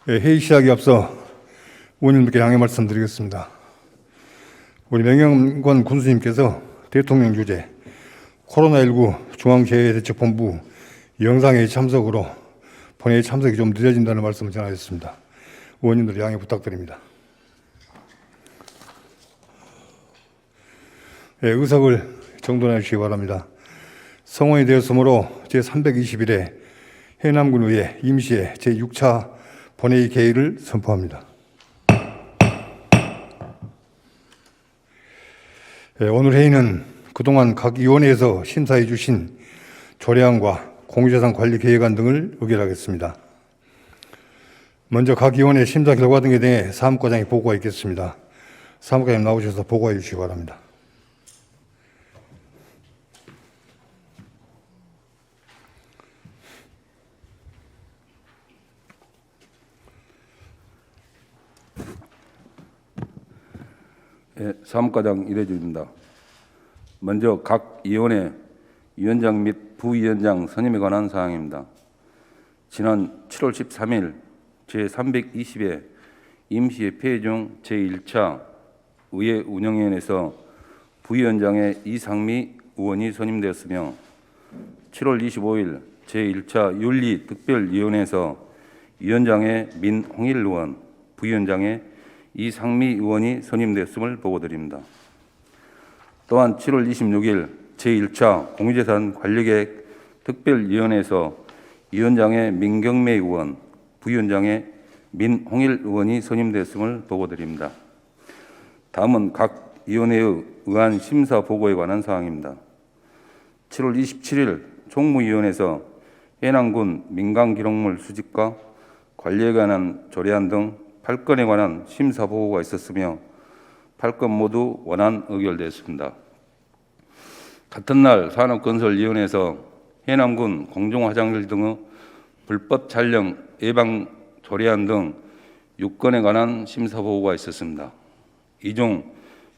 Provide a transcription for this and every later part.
회의 시작에 앞서 의원님들께 양해 말씀드리겠습니다. 우리 명영권 군수님께서 대통령 주재 코로나19 중앙재해대책본부 영상회의 참석으로 본회의 참석이 좀 늦어진다는 말씀을 전하셨습니다. 의원님들 양해 부탁드립니다. 의석을 정돈해 주시기 바랍니다. 성원이 되었으므로 제321회 해남군의회 임시회 제6차 본회의 개의를 선포합니다. 오늘 회의는 그동안 각 위원회에서 심사해 주신 조례안과 공유재산 관리 계획안 등을 의결하겠습니다. 먼저 각 위원회 심사 결과 등에 대해 사무과장이 보고가 있겠습니다. 사무과장님 나오셔서 보고해 주시기 바랍니다. 사무과장 이래주입니다. 먼저 각 위원회 위원장 및 부위원장 선임에 관한 사항입니다. 지난 7월 13일 제320회 임시회 폐회 중 제1차 의회 운영위원회에서 부위원장의 이상미 의원이 선임되었으며 7월 25일 제1차 윤리특별위원회에서 위원장의 민홍일 의원, 부위원장의 이상미 의원이 선임되었음을 보고드립니다. 또한 7월 26일 제1차 공유재산 관리계획 특별위원회에서 위원장의 민경매 의원, 부위원장의 민홍일 의원이 선임되었음을 보고드립니다. 다음은 각 위원회의 의안 심사 보고에 관한 사항입니다. 7월 27일 총무위원회에서 해남군 민간기록물 수집과 관리에 관한 조례안 등 8건에 관한 심사 보고가 있었으며 8건 모두 원안 의결되었습니다. 같은 날 산업건설위원회에서 해남군 공중화장실 등의 불법 촬영 예방 조례안 등 6건에 관한 심사 보고가 있었습니다. 이 중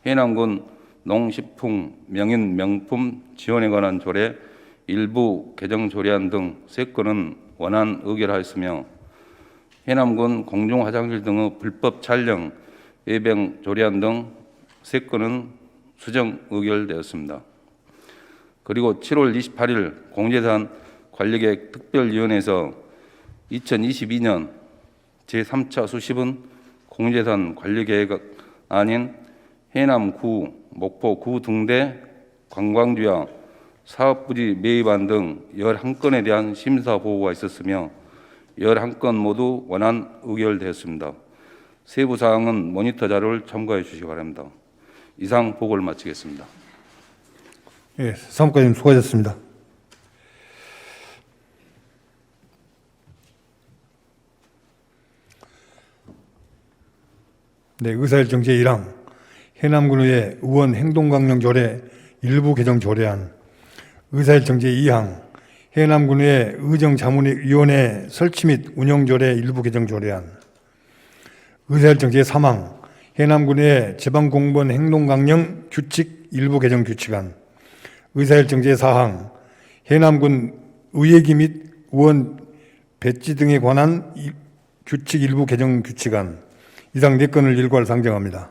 해남군 농식품 명인 명품 지원에 관한 조례 일부 개정 조례안 등 3건은 원안 의결하였으며 해남군 공중화장실 등의 불법 촬영 예방 조례안 등 3건은 수정 의결되었습니다. 그리고 7월 28일 공유재산 관리계획 특별위원회에서 2022년 제3차 수십은 공유재산 관리계획안인 해남구, 목포구 등대 관광지와 사업부지 매입안 등 11건에 대한 심사 보고가 있었으며 11건 모두 원안 의결되었습니다. 세부 사항은 모니터 자료를 참고해 주시기 바랍니다. 이상 보고를 마치겠습니다. 사무과장님 수고하셨습니다. 의사일정 제1항 해남군의회 의원 행동강령조례 일부 개정 조례안, 의사일정 제2항 해남군의회 의정자문위원회 설치 및 운영조례 일부 개정 조례안, 의사일정 제3항 해남군의회 지방공무원 행동강령 규칙 일부 개정 규칙안, 의사일정 제4항 해남군 의회기 및 의원 배지 등에 관한 규칙 일부 개정 규칙안, 이상 4건을 일괄 상정합니다.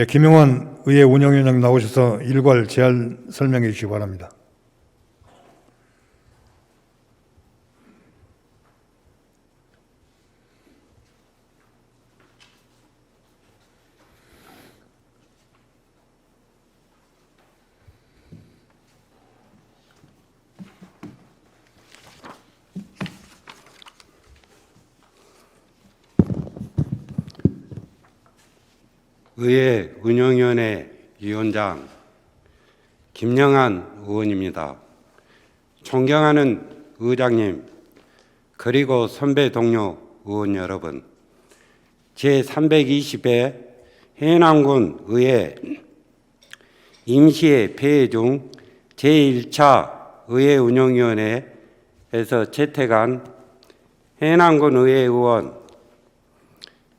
김영환 의회 운영위원장 나오셔서 일괄 제할 설명해 주시기 바랍니다. 의회 운영위원회 위원장 김영환 의원입니다. 존경하는 의장님, 그리고 선배 동료 의원 여러분, 제320회 해남군 의회 임시회 폐회 중 제1차 의회 운영위원회에서 채택한 해남군 의회 의원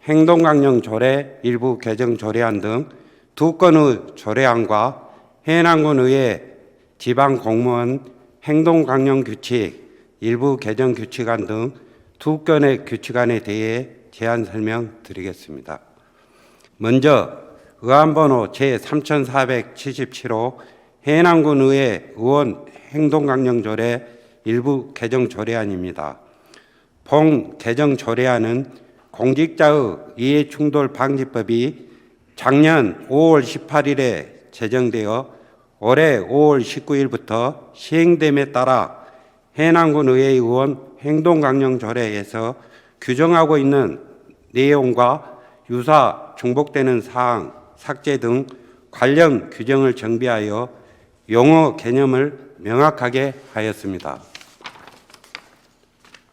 행동강령 조례 일부 개정 조례안 등 2건의 조례안과 해남군 의회 지방공무원 행동강령 규칙 일부 개정 규칙안 등 2건의 규칙안에 대해 제안 설명드리겠습니다. 먼저 의안번호 제3477호 해남군 의회 의원 행동강령조례 일부 개정 조례안입니다. 본 개정 조례안은 공직자의 이해충돌 방지법이 작년 5월 18일에 제정되어 올해 5월 19일부터 시행됨에 따라 해남군 의회 의원 행동강령조례에서 규정하고 있는 내용과 유사 중복되는 사항, 삭제 등 관련 규정을 정비하여 용어 개념을 명확하게 하였습니다.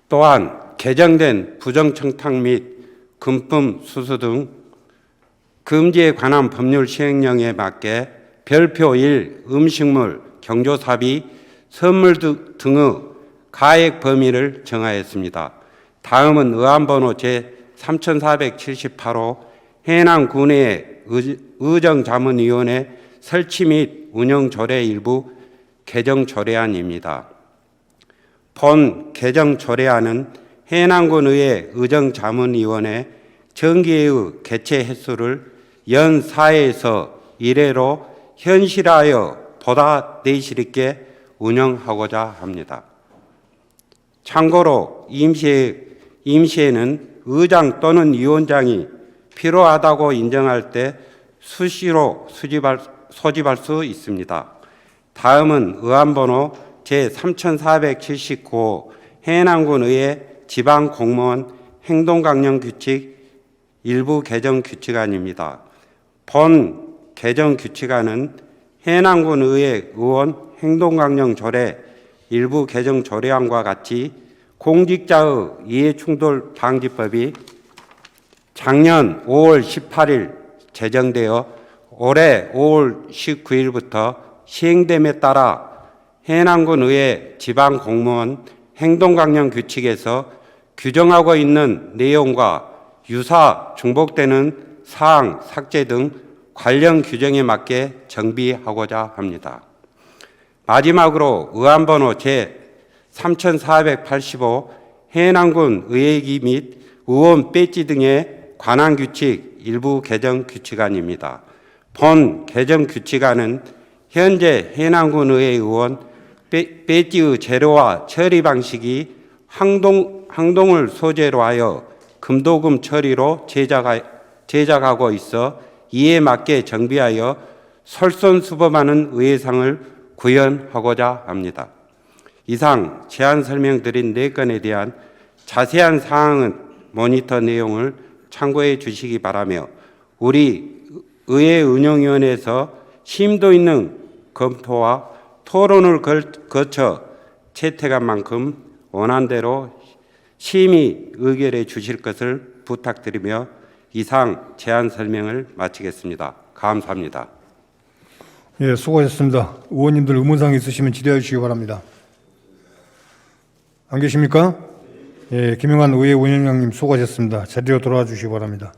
또한 개정된 부정청탁 및 금품 수수 등 금지에 관한 법률 시행령에 맞게 별표 1 음식물, 경조사비, 선물 등의 가액 범위를 정하였습니다. 다음은 의안번호 제3478호 해남군의 의정자문위원회 설치 및 운영조례 일부 개정조례안입니다. 본 개정조례안은 해남군 의회 의정자문위원회 정기회의 개최 횟수를 연 4회에서 1회로 현실화하여 보다 내실 있게 운영하고자 합니다. 참고로 임시회는 의장 또는 위원장이 필요하다고 인정할 때 수시로 소집할 수 있습니다. 다음은 의안번호 제3479호 해남군 의회 지방공무원 행동강령규칙 일부 개정 규칙안입니다. 본 개정 규칙안은 해남군 의회 의원 행동강령조례 일부 개정 조례안과 같이 공직자의 이해충돌 방지법이 작년 5월 18일 제정되어 올해 5월 19일부터 시행됨에 따라 해남군 의회 지방공무원 행동강령 규칙에서 규정하고 있는 내용과 유사 중복되는 사항, 삭제 등 관련 규정에 맞게 정비하고자 합니다. 마지막으로 의안번호 제3485 해남군 의회기 및 의원 배지 등에 관한 규칙 일부 개정 규칙안입니다. 본 개정 규칙안은 현재 해남군 의회 의원 배지의 재료와 처리 방식이 항동을 소재로 하여 금도금 처리로 제작하고 있어 이에 맞게 정비하여 솔선수범하는 의회상을 구현하고자 합니다. 이상 제안 설명드린 4건에 대한 자세한 사항은 모니터 내용을 참고해 주시기 바라며 우리 의회 운영위원회에서 심도 있는 검토와 토론을 거쳐 채택한 만큼 원안대로 심의 의결해 주실 것을 부탁드리며 이상 제안 설명을 마치겠습니다. 감사합니다. 예, 수고하셨습니다. 의원님들 의문사항 있으시면 질의해 주시기 바랍니다. 안 계십니까? 예, 김영환 의회 운영장님 수고하셨습니다. 자리로 돌아와 주시기 바랍니다.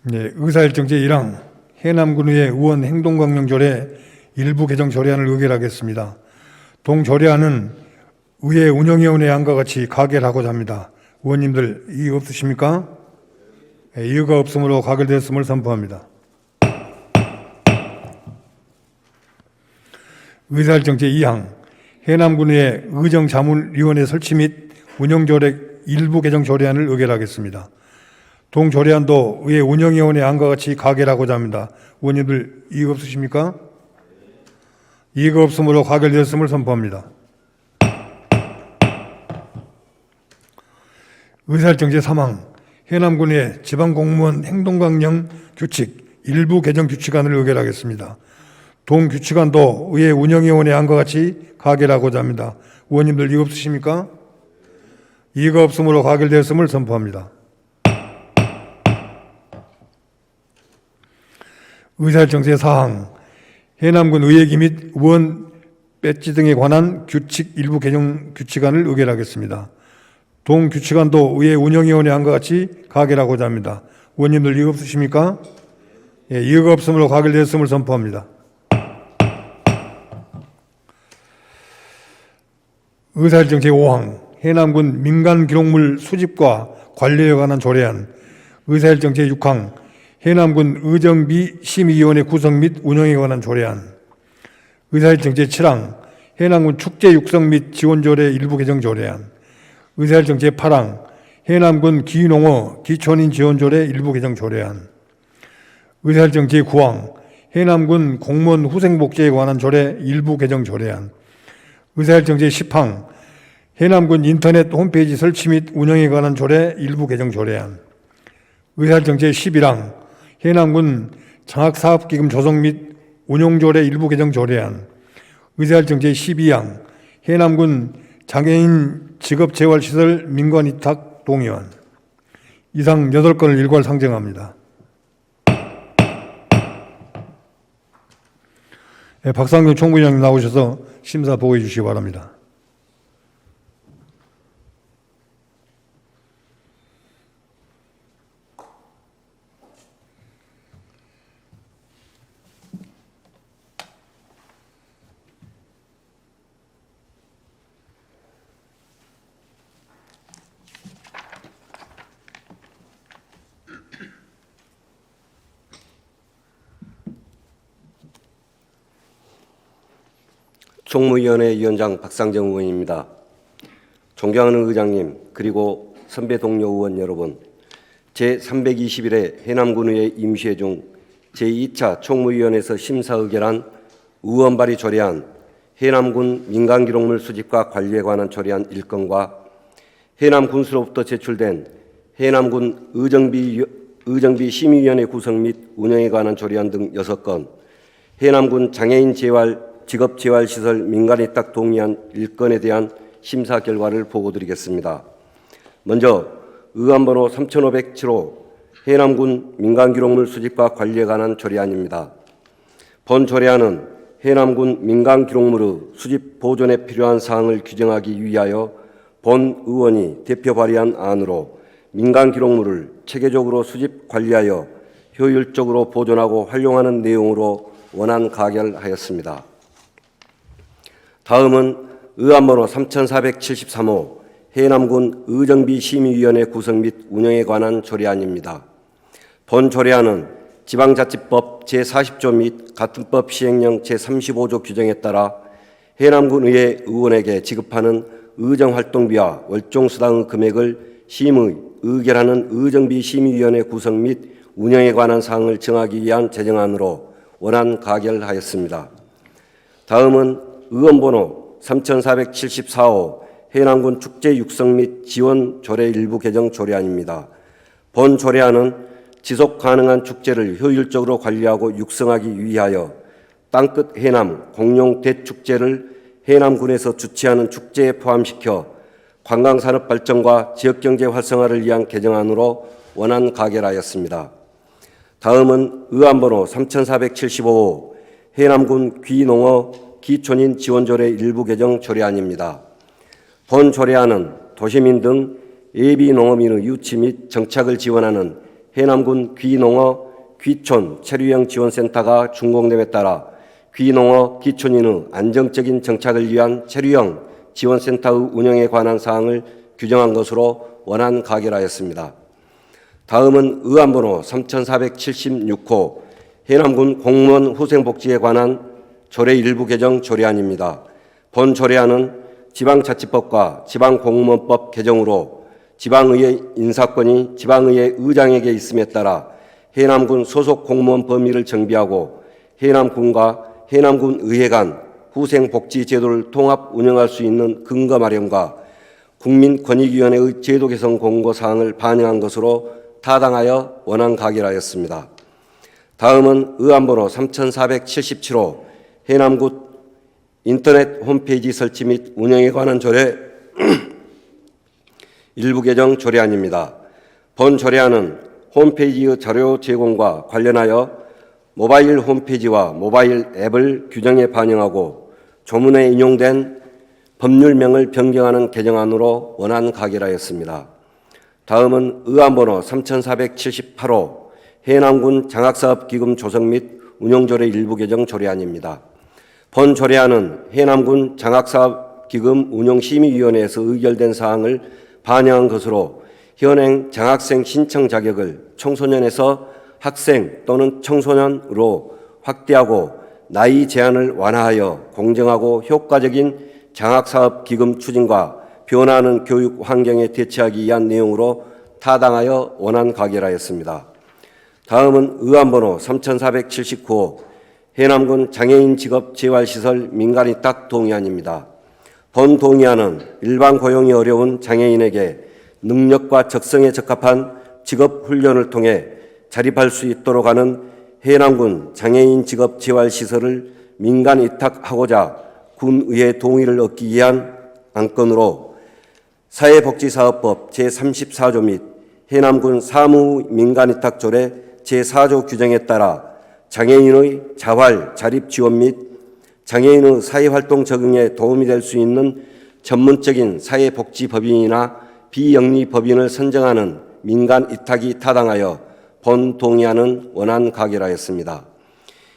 네, 의사일정 제1항 해남군의회 의원 행동강령조례 일부 개정 조례안을 의결하겠습니다. 동조례안은 의회 운영위원회 안과 같이 가결하고자 합니다. 의원님들 이의 없으십니까? 네, 이의가 없으므로 가결되었음을 선포합니다. 의사일정 제2항 해남군의회 의정자문위원회 설치 및 운영조례 일부 개정 조례안을 의결하겠습니다. 동조례안도 의회 운영위원회 안과 같이 가결하고자 합니다. 의원님들 이의 없으십니까? 이의가 없으므로 가결되었음을 선포합니다. 의사일정 제3항 해남군의 지방공무원 행동강령 규칙 일부 개정 규칙안을 의결하겠습니다. 동규칙안도 의회 운영위원회 안과 같이 가결하고자 합니다. 의원님들 이의 없으십니까? 이의가 없으므로 가결되었음을 선포합니다. 의사일정제 사항, 해남군 의회기 및 의원 배지 등에 관한 규칙 일부 개정 규칙안을 의결하겠습니다. 동 규칙안도 의회 운영위원회 안과 같이 가결하고자 합니다. 의원님들 이의 없으십니까? 예, 이의가 없으므로 가결되었음을 선포합니다. 의사일정 제5항, 해남군 민간기록물 수집과 관리에 관한 조례안. 의사일정 제6항, 해남군 의정비 심의위원회 구성 및 운영에 관한 조례안. 의사일정 제7항, 해남군 축제 육성 및 지원조례 일부 개정 조례안. 의사일정 제8항, 해남군 기농어 기촌인 지원조례 일부 개정 조례안. 의사일정 제9항, 해남군 공무원 후생복지에 관한 조례 일부 개정 조례안. 의사일정 제10항, 해남군 인터넷 홈페이지 설치 및 운영에 관한 조례 일부 개정 조례안. 의사일정 제11항, 해남군 장학사업기금 조성 및 운용조례 일부 개정 조례안. 의사일정 제12항, 해남군 장애인 직업재활시설 민관위탁 동의안. 이상 8건을 일괄 상정합니다. 네, 박상균 총무위원님 나오셔서 심사 보고해 주시기 바랍니다. 총무위원회 위원장 박상정 의원입니다. 존경하는 의장님, 그리고 선배 동료 의원 여러분, 제321회 해남군의회 임시회 중 제2차 총무위원회에서 심사 의결한 의원 발의 조례안, 해남군 민간기록물 수집과 관리에 관한 조례안 1건과 해남군수로부터 제출된 해남군 의정비 심의위원회 구성 및 운영에 관한 조례안 등 6건, 해남군 장애인 직업재활시설 민간위탁 동의안 1건에 대한 심사 결과를 보고드리겠습니다. 먼저 의안번호 3507호 해남군 민간기록물 수집과 관리에 관한 조례안입니다. 본 조례안은 해남군 민간기록물의 수집 보존에 필요한 사항을 규정하기 위하여 본 의원이 대표 발의한 안으로 민간기록물을 체계적으로 수집 관리하여 효율적으로 보존하고 활용하는 내용으로 원안 가결하였습니다. 다음은 의안번호 3473호 해남군 의정비 심의위원회 구성 및 운영에 관한 조례안입니다. 본 조례안은 지방자치법 제40조 및 같은 법 시행령 제35조 규정에 따라 해남군 의회 의원에게 지급하는 의정활동비와 월종수당의 금액을 심의, 의결하는 의정비 심의위원회 구성 및 운영에 관한 사항을 정하기 위한 제정안으로 원안 가결하였습니다. 다음은 의원번호 3474호 해남군 축제 육성 및 지원 조례 일부 개정 조례안입니다. 본 조례안은 지속 가능한 축제를 효율적으로 관리하고 육성하기 위하여 땅끝 해남 공룡 대축제를 해남군에서 주최하는 축제에 포함시켜 관광산업 발전과 지역경제 활성화를 위한 개정안으로 원안 가결하였습니다. 다음은 의안번호 3475호 해남군 귀농어 기촌인 지원조례 일부 개정 조례안입니다. 본 조례안은 도시민 등 예비농어민의 유치 및 정착을 지원하는 해남군 귀농어 귀촌 체류형 지원센터가 준공됨에 따라 귀농어 기촌인의 안정적인 정착을 위한 체류형 지원센터의 운영에 관한 사항을 규정한 것으로 원안 가결하였습니다. 다음은 의안번호 3476호 해남군 공무원 후생복지에 관한 조례 일부 개정 조례안입니다. 본 조례안은 지방자치법과 지방공무원법 개정으로 지방의회 인사권이 지방의회 의장에게 있음에 따라 해남군 소속 공무원 범위를 정비하고 해남군과 해남군 의회 간 후생복지 제도를 통합 운영할 수 있는 근거 마련과 국민권익위원회의 제도 개선 공고 사항을 반영한 것으로 타당하여 원안 가결하였습니다. 다음은 의안번호 3477호 해남군 인터넷 홈페이지 설치 및 운영에 관한 조례 일부 개정 조례안입니다. 본 조례안은 홈페이지의 자료 제공과 관련하여 모바일 홈페이지와 모바일 앱을 규정에 반영하고 조문에 인용된 법률명을 변경하는 개정안으로 원안 가결하였습니다. 다음은 의안번호 3478호 해남군 장학사업기금 조성 및 운영조례 일부 개정 조례안입니다. 본 조례안은 해남군 장학사업기금 운영심의위원회에서 의결된 사항을 반영한 것으로 현행 장학생 신청 자격을 청소년에서 학생 또는 청소년으로 확대하고 나이 제한을 완화하여 공정하고 효과적인 장학사업기금 추진과 변화하는 교육 환경에 대처하기 위한 내용으로 타당하여 원안 가결하였습니다. 다음은 의안번호 3479호 해남군 장애인 직업 재활시설 민간위탁 동의안입니다. 본 동의안은 일반 고용이 어려운 장애인에게 능력과 적성에 적합한 직업 훈련을 통해 자립할 수 있도록 하는 해남군 장애인 직업 재활시설을 민간 위탁하고자 군의회 동의를 얻기 위한 안건으로 사회복지사업법 제34조 및 해남군 사무민간위탁조례 제4조 규정에 따라 장애인의 자활, 자립 지원 및 장애인의 사회활동 적응에 도움이 될 수 있는 전문적인 사회복지법인이나 비영리법인을 선정하는 민간 위탁이 타당하여 본 동의안은 원안 가결하였습니다.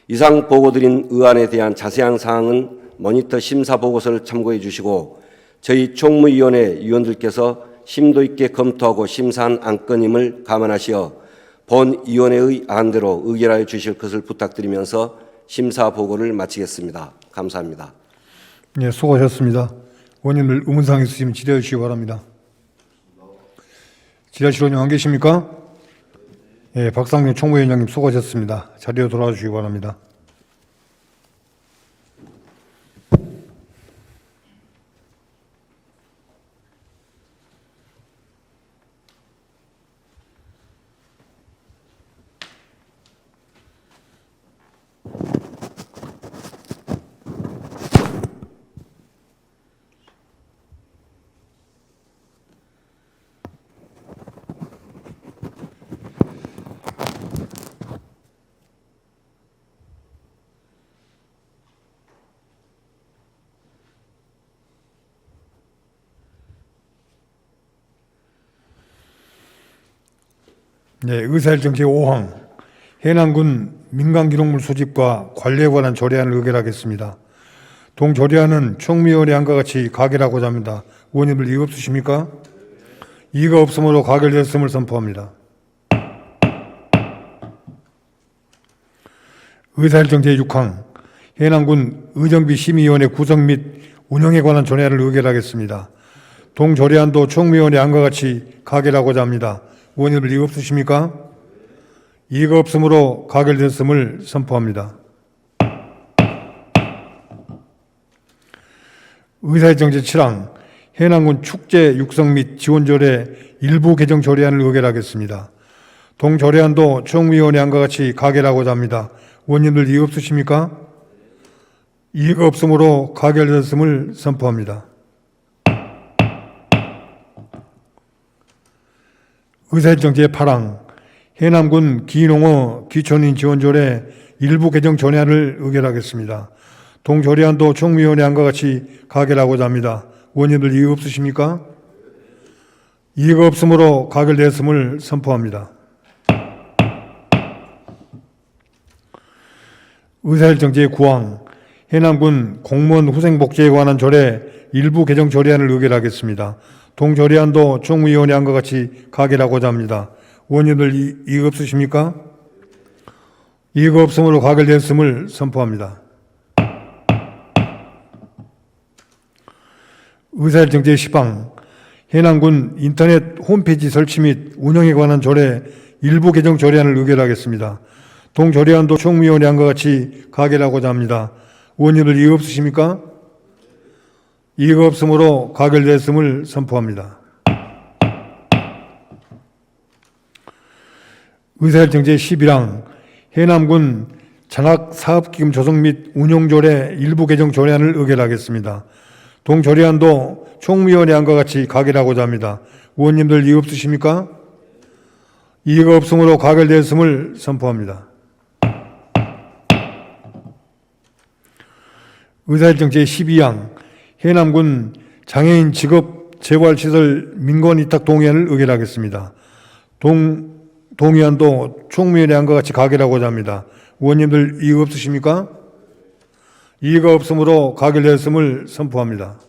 이상 보고드린 의안에 대한 자세한 사항은 모니터 심사 보고서를 참고해 주시고 저희 총무위원회 위원들께서 심도 있게 검토하고 심사한 안건임을 감안하시어 본 위원회의 안대로 의결하여 주실 것을 부탁드리면서 심사 보고를 마치겠습니다. 감사합니다. 네, 수고하셨습니다. 의원님들 의문사항 있으시면 질의해 주시기 바랍니다. 질의하실 의원님 안 계십니까? 예, 박상민 총무위원장님 수고하셨습니다. 자리로 돌아와 주시기 바랍니다. 네, 의사일정 제5항 해남군 민간기록물 수집과 관리에 관한 조례안을 의결하겠습니다. 동조례안은 총무위원회 안과 같이 가결하고자 합니다. 의원님들 이의 없으십니까? 이의가 없으므로 가결됐음을 선포합니다. 의사일정 제6항 해남군 의정비 심의위원회 구성 및 운영에 관한 조례안을 의결하겠습니다. 동조례안도 총무위원회 안과 같이 가결하고자 합니다. 의원님들 이의 없으십니까? 이의가 없으므로 가결됐음을 선포합니다. 의사일정 제7항 해남군 축제 육성 및 지원조례 일부 개정 조례안을 의결하겠습니다. 동조례안도 총무위원회 안과 같이 가결하고자 합니다. 의원님들 이의 없으십니까? 이의가 없으므로 가결됐음을 선포합니다. 의사일정 제8항 해남군 기농어 기촌인 지원조례 일부 개정 조례안을 의결하겠습니다. 동조례안도 총무위원회 안과 같이 가결하고자 합니다. 의원님들 이의 없으십니까? 이의가 없으므로 가결됐음을 선포합니다. 의사일정 제9항 해남군 공무원 후생복지에 관한 조례 일부 개정 조례안을 의결하겠습니다. 동조례안도 총무위원회 안과 같이 가결하고자 합니다. 의원님들 이의 없으십니까? 이의가 없으므로 가결됐음을 선포합니다. 의사일정 제10항 해남군 인터넷 홈페이지 설치 및 운영에 관한 조례 일부 개정 조례안을 의결하겠습니다. 동조례안도 총무위원회 안과 같이 가결하고자 합니다. 의원님들 이의 없으십니까? 이의가 없으므로 가결됐음을 선포합니다. 의사일정 제11항 해남군 장학사업기금 조성 및 운용조례 일부 개정 조례안을 의결하겠습니다. 동조례안도 총무위원회 안과 같이 가결하고자 합니다. 의원님들 이의 없으십니까? 이의가 없으므로 가결되었음을 선포합니다. 의사일정 제12항 해남군 장애인 직업 재활시설 민관 위탁 동의안을 의결하겠습니다. 동의안도 총무위원회 안과 같이 가결하고자 합니다. 의원님들 이의 없으십니까? 이의가 없으므로 가결되었음을 선포합니다.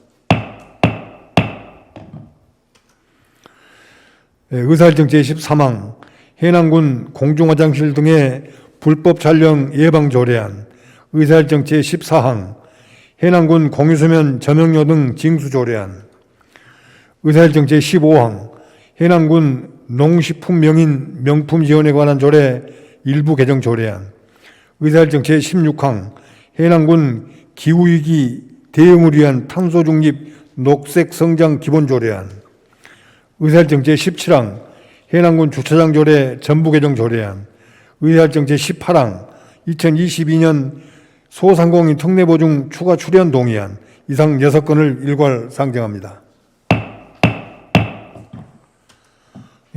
의사일정 제13항 해남군 공중화장실 등의 불법 촬영 예방 조례안, 의사일정 제14항 해남군 공유수면 점용료 등 징수 조례안, 의사일정 제15항 해남군 농식품 명인 명품 지원에 관한 조례 일부 개정 조례안, 의사일정 제16항 해남군 기후위기 대응을 위한 탄소 중립 녹색 성장 기본 조례안, 의사일정 제17항 해남군 주차장 조례 전부 개정 조례안, 의사일정 제18항 2022년 소상공인 특례보증 추가 출연 동의안, 이상 6건을 일괄 상정합니다.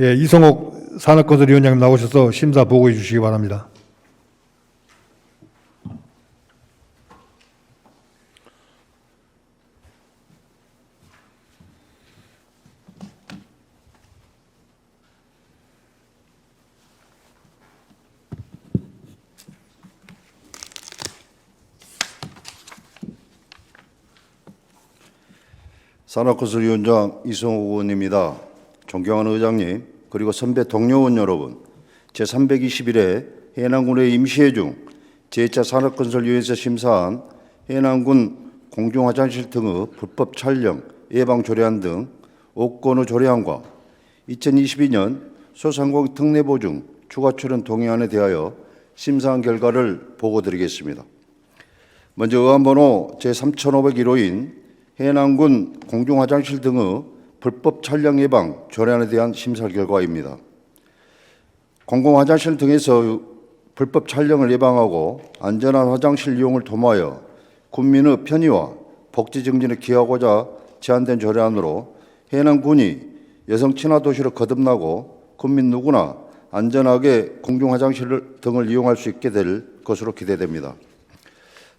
예, 이성옥 산업건설위원장님 나오셔서 심사 보고해 주시기 바랍니다. 산업건설위원장 이성호 의원입니다. 존경하는 의장님, 그리고 선배 동료 의원 여러분, 제321회 해남군의 임시회 중 제2차 산업건설위원회에서 심사한 해남군 공중화장실 등의 불법 촬영 예방 조례안 등 5건의 조례안과 2022년 소상공인 특례보증 추가 출연 동의안에 대하여 심사한 결과를 보고드리겠습니다. 먼저 의안번호 제3501호인 해남군 공중화장실 등의 불법 촬영 예방 조례안에 대한 심사 결과입니다. 공공화장실 등에서 불법 촬영을 예방하고 안전한 화장실 이용을 도모하여 국민의 편의와 복지 증진에 기여하고자 제안된 조례안으로 해남군이 여성 친화 도시로 거듭나고 국민 누구나 안전하게 공중화장실 등을 이용할 수 있게 될 것으로 기대됩니다.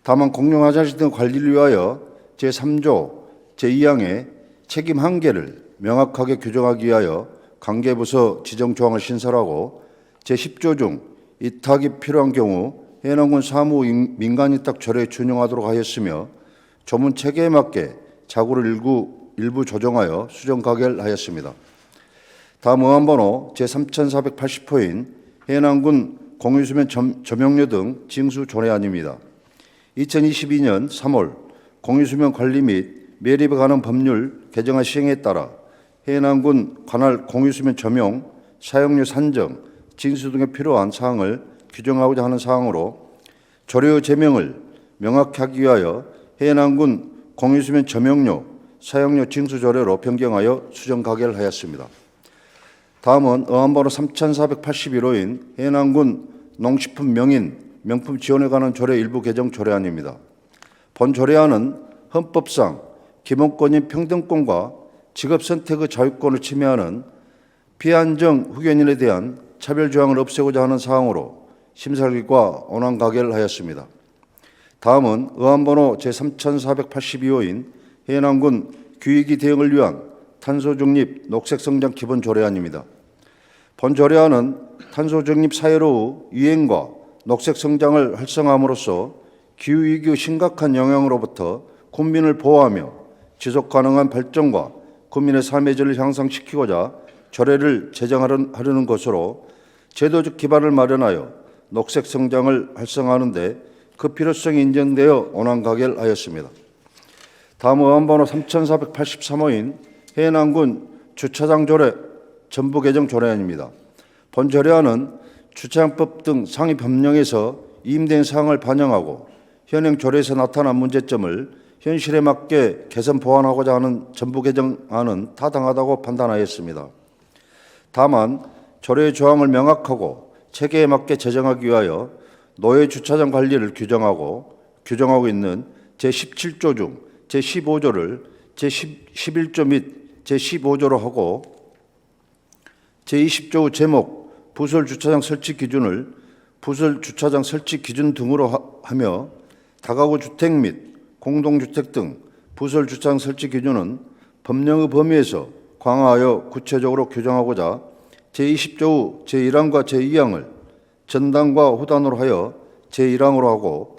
다만 공중화장실 등 관리를 위하여 제3조 제2항의 책임 한계를 명확하게 규정하기 위하여 관계부서 지정 조항을 신설하고 제10조 중 이탁이 필요한 경우 해남군 사무 민간 위탁 조례에 준용하도록 하였으며 조문 체계에 맞게 자구를 일부 조정하여 수정 가결하였습니다. 다음 의안번호 제3480호인 해남군 공유수면 점용료 등 징수 조례안입니다. 2022년 3월 공유수면 관리 및 매립에 관한 법률 개정안 시행에 따라 해남군 관할 공유수면 점용, 사용료 산정, 징수 등에 필요한 사항을 규정하고자 하는 사항으로 조례의 제명을 명확히 하기 위하여 해남군 공유수면 점용료, 사용료 징수 조례로 변경하여 수정 가결하였습니다. 다음은 의안번호 3481호인 해남군 농식품 명인 명품 지원에 관한 조례 일부 개정 조례안입니다. 본 조례안은 헌법상 기본권인 평등권과 직업 선택의 자유권을 침해하는 비한정 후견인에 대한 차별 조항을 없애고자 하는 사항으로 심사 결과 원안 가결하였습니다. 다음은 의안번호 제3482호인 해남군 기후위기 대응을 위한 탄소 중립 녹색 성장 기본 조례안입니다. 본 조례안은 탄소 중립 사회로의 유행과 녹색 성장을 활성화함으로써 기후위기의 심각한 영향으로부터 국민을 보호하며 지속 가능한 발전과 국민의 삶의 질을 향상시키고자 조례를 제정하려는 것으로 제도적 기반을 마련하여 녹색 성장을 활성화하는 데 그 필요성이 인정되어 원안 가결하였습니다. 다음 의안번호 3483호인 해남군 주차장 조례 전부 개정 조례안입니다. 본 조례안은 주차장법 등 상위 법령에서 이임된 사항을 반영하고 현행 조례에서 나타난 문제점을 현실에 맞게 개선 보완하고자 하는 전부 개정안은 타당하다고 판단하였습니다. 다만 조례의 조항을 명확하고 체계에 맞게 제정하기 위하여 노예 주차장 관리를 규정하고 있는 제17조 중 제15조를 제11조 및 제15조로 하고 제20조 제목 부설 주차장 설치 기준을 부설 주차장 설치 기준 등으로 하며 다가구 주택 및 공동주택 등 부설 주차장 설치 기준은 법령의 범위에서 강화하여 구체적으로 규정하고자 제20조 제1항과 제2항을 전단과 후단으로 하여 제1항으로 하고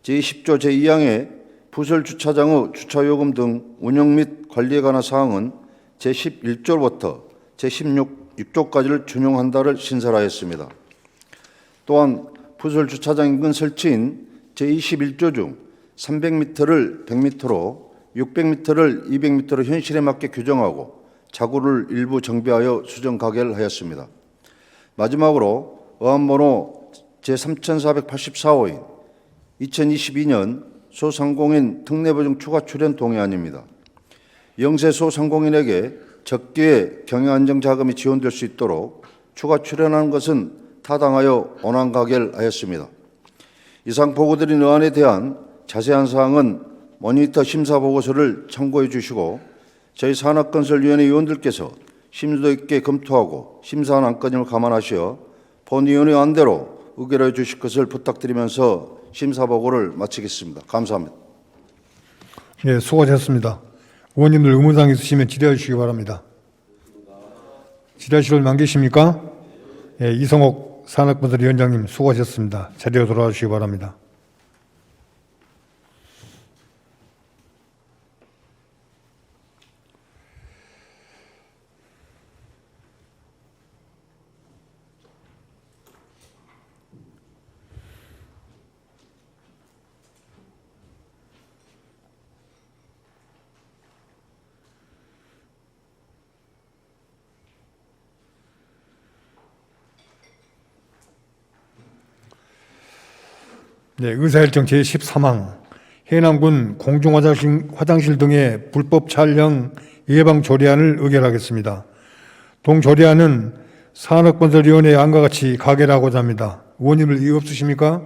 제20조 제2항의 부설 주차장의 주차요금 등 운영 및 관리에 관한 사항은 제11조부터 제16조까지를 준용한다를 신설하였습니다. 또한 부설 주차장 인근 설치인 제21조 중 300m를 100m로 600m를 200m로 현실에 맞게 규정하고 자구를 일부 정비하여 수정 가결하였습니다. 마지막으로 어안번호 제3484호인 2022년 소상공인 특례보증 추가 출연 동의안입니다. 영세 소상공인에게 적기에 경영안정자금이 지원될 수 있도록 추가 출연하는 것은 타당하여 원안 가결하였습니다. 이상 보고드린 의안에 대한 자세한 사항은 모니터 심사 보고서를 참고해 주시고 저희 산업건설위원회 위원들께서 심도 있게 검토하고 심사한 안건임을 감안하시어 본위원회 안대로 의결해 주실 것을 부탁드리면서 심사 보고를 마치겠습니다. 감사합니다. 예, 수고하셨습니다. 의원님들 의문사항 있으시면 질의해 주시기 바랍니다. 질의하실 분 안 계십니까? 예, 이성옥 산업건설위원장님 수고하셨습니다. 자리로 돌아와 주시기 바랍니다. 네, 의사일정 제13항 해남군 공중화장실 등의 불법 촬영 예방 조례안을 의결하겠습니다. 동 조례안은 산업건설위원회의 안과 같이 가결하고자 합니다. 의원님들 이의 없으십니까?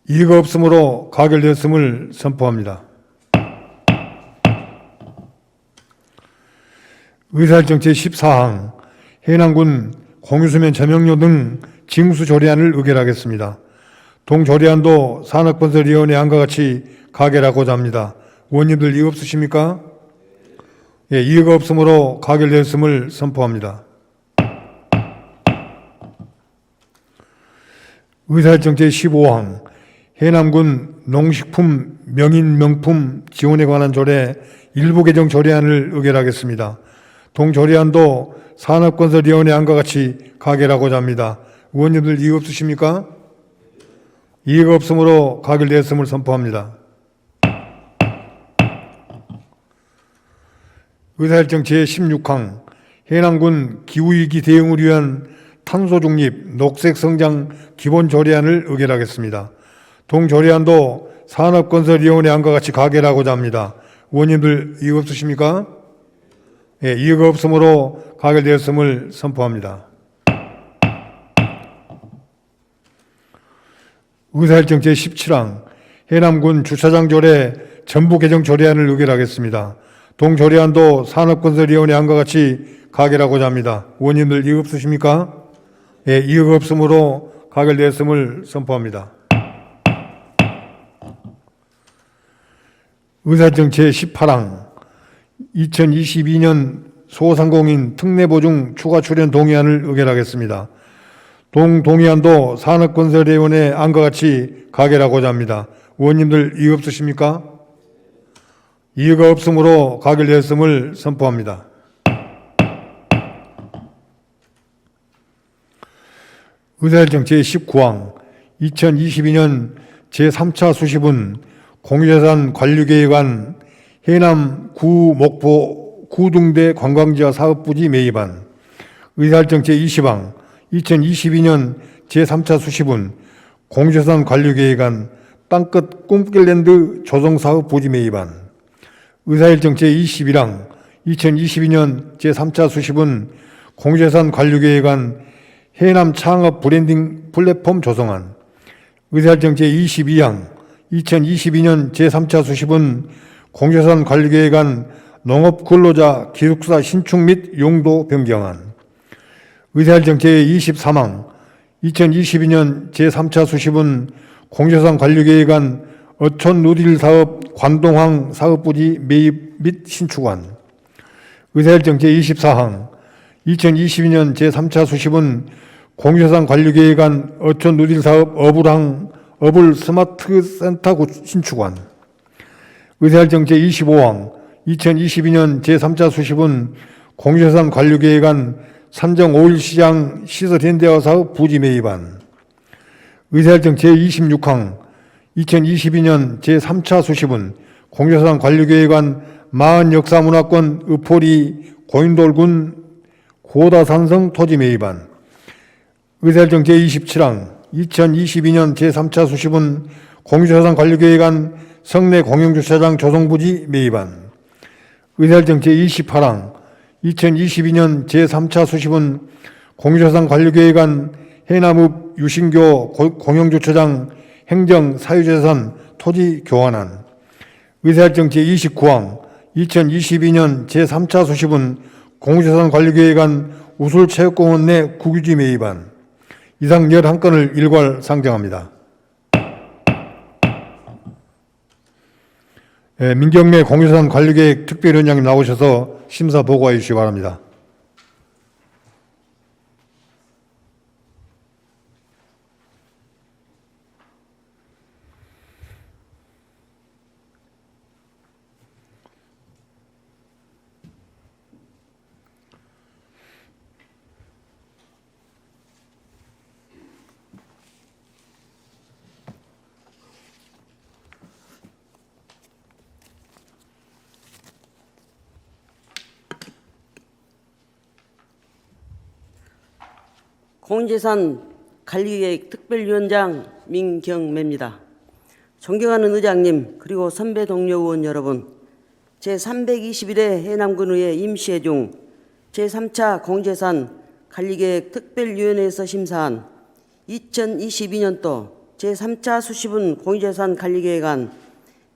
이의가 없으므로 가결되었음을 선포합니다. 의사일정 제14항 해남군 공유수면 점용료 등 징수 조례안을 의결하겠습니다. 동조례안도 산업건설위원회 안과 같이 가결하고자 합니다. 의원님들 이의 없으십니까? 예, 이의가 없으므로 가결되었음을 선포합니다. 의사일정 제15항 해남군 농식품 명인명품 지원에 관한 조례 일부 개정 조례안을 의결하겠습니다. 동조례안도 산업건설위원회 안과 같이 가결하고자 합니다. 의원님들 이의 없으십니까? 이의가 없으므로 가결되었음을 선포합니다. 의사일정 제16항 해남군 기후위기 대응을 위한 탄소중립 녹색성장 기본조례안을 의결하겠습니다. 동조례안도 산업건설위원회 안과 같이 가결하고자 합니다. 의원님들 이의 없으십니까? 예, 이의가 없으므로 가결되었음을 선포합니다. 의사일정 제17항 해남군 주차장 조례 전부 개정 조례안을 의결하겠습니다. 동조례안도 산업건설위원회 안과 같이 가결하고자 합니다. 의원님들 이의 없으십니까? 예, 이의가 없으므로 가결되었음을 선포합니다. 의사일정 제18항 2022년 소상공인 특례보증 추가 출연 동의안을 의결하겠습니다. 동의안도 산업건설위원회 안과 같이 가결하고자 합니다. 의원님들 이의 없으십니까? 이의가 없으므로 가결되었음을 선포합니다. 의사일정 제19항 2022년 제3차 수시분 공유재산 관리계획안 해남 구 목포 구등대 관광지와 사업부지 매입안 의사일정 제20항 2022년 제3차 수시분 공유재산 관리계획안 땅끝 꿈길랜드 조성사업 부지 매입안 의사일정 제21항 2022년 제3차 수시분 공유재산 관리계획안 해남 창업 브랜딩 플랫폼 조성안 의사일정 제22항 2022년 제3차 수시분 공유재산 관리계획안 농업근로자 기숙사 신축 및 용도 변경안 의사일정 제23항 2022년 제3차 수시분 공유재산 관리계획안 어촌 누딜 사업 관동항 사업부지 매입 및 신축안. 의사일정 제24항 2022년 제3차 수시분 공유재산 관리계획안 어촌 누딜 사업 어불 스마트 센터 신축안. 의사일정 제25항 2022년 제3차 수시분 공유재산 관리계획안 산정 5일 시장 시설 현대화 사업 부지 매입안. 의사일정 제26항 2022년 제3차 수시분 공유재산 관리계획안 마흔 역사문화권 읍포리 고인돌군 고다산성 토지 매입안. 의사일정 제27항 2022년 제3차 수시분 공유재산 관리계획안 성내 공영주차장 조성부지 매입안. 의사일정 제28항 2022년 제3차 수시분 공유재산 관리계획안 해남읍 유신교 공영주차장 행정 사유재산 토지 교환안. 의사일정 제29항 2022년 제3차 수시분 공유재산 관리계획안 우술체육공원 내 국유지 매입안. 이상 11건을 일괄 상정합니다. 민경래 공유재산 관리계획 특별위원장님 나오셔서 심사 보고해 주시기 바랍니다. 공유재산 관리계획 특별위원장 민경매입니다. 존경하는 의장님 그리고 선배 동료 의원 여러분, 제321회 해남군의회 임시회 중 제3차 공유재산 관리계획 특별위원회에서 심사한 2022년도 제3차 수시분 공유재산 관리계획안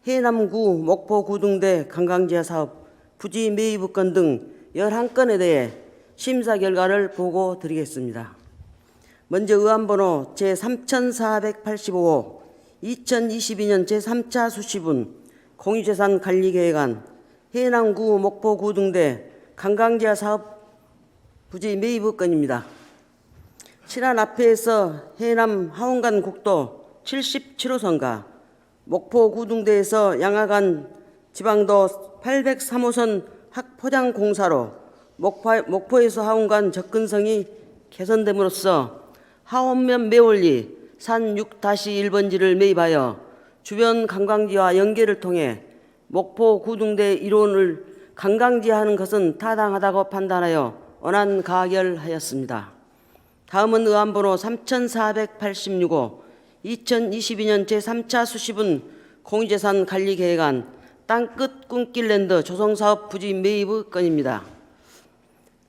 해남구 목포구등대 관광지하 사업 부지 매입권 등 11건에 대해 심사 결과를 보고 드리겠습니다. 먼저 의안번호 제3485호 2022년 제3차 수시분 공유재산 관리계획안 해남구 목포구등대 관광지하 사업 부지 매입건입니다. 친안 앞에서 해남 하원간 국도 77호선과 목포구등대에서 양화간 지방도 803호선 확포장공사로 목포에서 하원간 접근성이 개선됨으로써 하원면 매월리 산 6-1번지를 매입하여 주변 관광지와 연계를 통해 목포 구등대 일원을 관광지하는 것은 타당하다고 판단하여 원안 가결하였습니다. 다음은 의안번호 3486호 2022년 제3차 수시분 공유재산 관리계획안 땅끝 꿈길랜드 조성사업 부지 매입의 건입니다.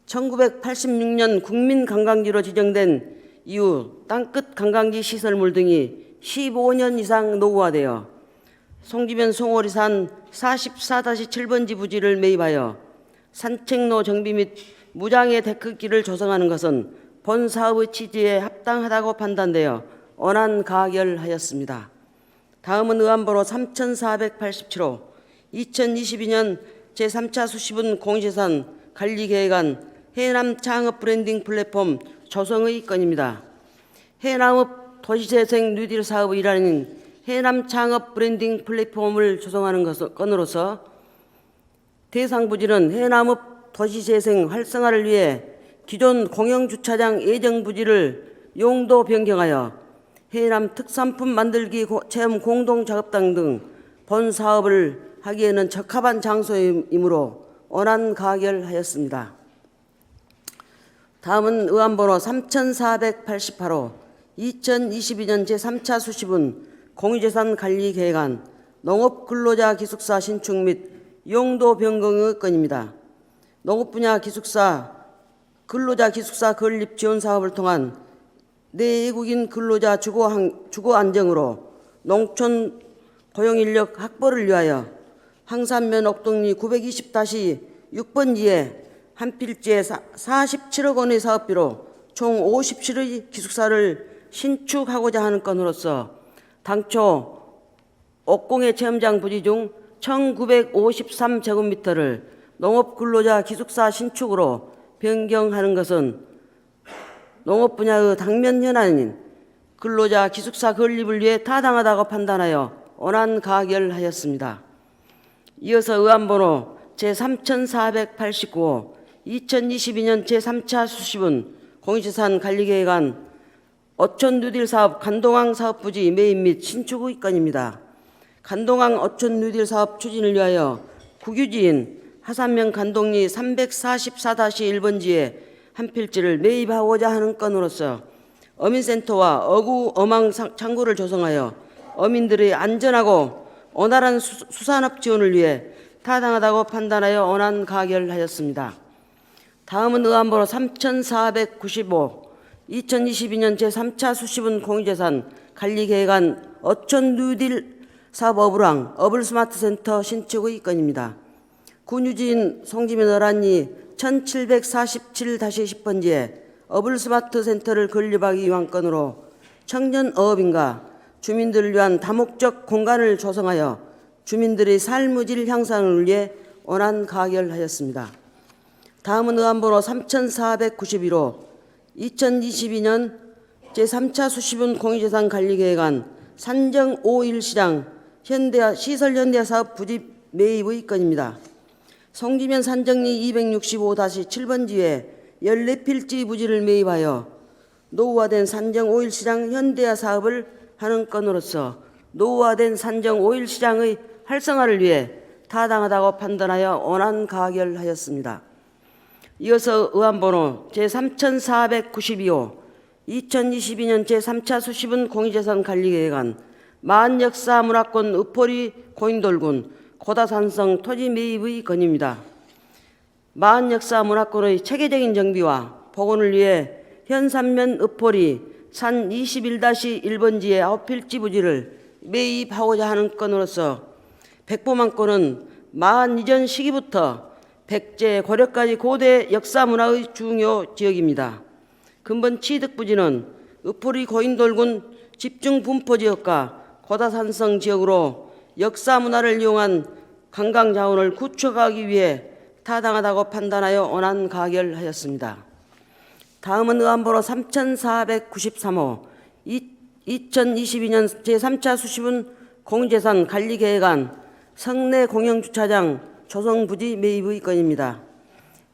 1986년 국민관광지로 지정된 이후 땅끝 관광지 시설물 등이 15년 이상 노후화되어 송지면 송오리산 44-7번지 부지를 매입하여 산책로 정비 및 무장의 데크길을 조성하는 것은 본 사업의 취지에 합당하다고 판단되어 원안 가결하였습니다. 다음은 의안번호 3487호 2022년 제3차 수시분 공유재산 관리계획안 해남 창업 브랜딩 플랫폼 조성의 건입니다. 해남읍 도시재생 뉴딜 사업의 일환인 해남 창업 브랜딩 플랫폼을 조성하는 건으로서 대상 부지는 해남읍 도시재생 활성화를 위해 기존 공영주차장 예정 부지를 용도 변경하여 해남 특산품 만들기 체험 공동작업당 등 본 사업을 하기에는 적합한 장소이므로 원안 가결하였습니다. 다음은 의안번호 3488호 2022년 제3차 수시분 공유재산 관리계획안 농업근로자 기숙사 신축 및 용도 변경의 건입니다. 농업분야 기숙사 근로자 기숙사 건립 지원 사업을 통한 내외국인 근로자 주거 안정으로 농촌 고용인력 확보를 위하여 황산면 옥동리 920-6번지에 한 필지에 47억 원의 사업비로 총 57의 기숙사를 신축하고자 하는 건으로서 당초 옥공의 체험장 부지 중 1953제곱미터를 농업근로자 기숙사 신축으로 변경하는 것은 농업 분야의 당면 현안인 근로자 기숙사 건립을 위해 타당하다고 판단하여 원안 가결하였습니다. 이어서 의안번호 제3489호 2022년 제3차 수시분 공유재산 관리계획안 어촌 뉴딜 사업 간동항 사업 부지 매입 및 신축의 건입니다. 간동항 어촌 뉴딜 사업 추진을 위하여 국유지인 하산면 간동리 344-1번지에 한 필지를 매입하고자 하는 건으로서 어민센터와 어구 어망 창구를 조성하여 어민들의 안전하고 원활한 수산업 지원을 위해 타당하다고 판단하여 원안 가결하였습니다. 다음은 의안번호 3495 2022년 제3차 수시분 공유재산 관리계획안 어촌 뉴딜 사업 어블왕 어블스마트센터 신축의 건입니다. 군유지인 송지면 어란리 1747-10번지에 어블스마트센터를 건립하기 위한 건으로 청년 어업인과 주민들을 위한 다목적 공간을 조성하여 주민들의 삶의 질 향상을 위해 원안 가결하였습니다. 다음은 의안번호 3491호 2022년 제3차 수시분 공유재산 관리계획안 산정 5일 시장 시설현대화 사업 부지 매입의 건입니다. 송지면 산정리 265-7번지에 14필지 부지를 매입하여 노후화된 산정 5일 시장 현대화 사업을 하는 건으로서 노후화된 산정 5일 시장의 활성화를 위해 타당하다고 판단하여 원안 가결하였습니다. 이어서 의안번호 제3492호 2022년 제3차 수시분 공유재산 관리계획안 만역사 문화권 읍포리 고인돌군 고다산성 토지 매입의 건입니다. 만역사 문화권의 체계적인 정비와 복원을 위해 현산면 읍포리 산 21-1번지의 9필지 부지를 매입하고자 하는 건으로서 백보만권은 만 이전 시기부터 백제, 고려까지 고대 역사 문화의 중요 지역입니다. 근본 취득 부지는 읍포리 고인돌군 집중 분포 지역과 고다산성 지역으로 역사 문화를 이용한 관광 자원을 구축하기 위해 타당하다고 판단하여 원안 가결하였습니다. 다음은 의안번호 3493호 2022년 제3차 수시분 공유재산 관리계획안 성내 공영주차장 조성 부지 매입의 건입니다.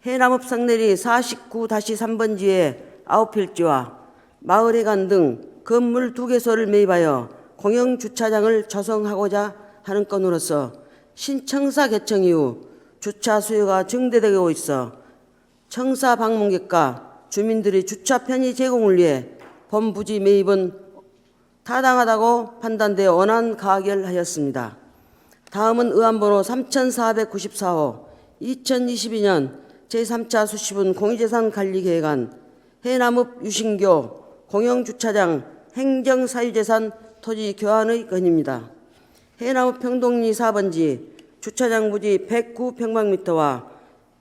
해남읍 성내리 49-3번지에 9필지와 마을회관 등 건물 2개소를 매입하여 공영주차장을 조성하고자 하는 건으로서 신청사 개청 이후 주차 수요가 증대되고 있어 청사 방문객과 주민들의 주차 편의 제공을 위해 본 부지 매입은 타당하다고 판단되어 원안 가결하였습니다. 다음은 의안번호 3494호 2022년 제3차 수시분 공유재산 관리계획안 해남읍 유신교 공영주차장 행정사유재산 토지 교환의 건입니다. 해남읍 평동리 4번지 주차장 부지 109평방미터와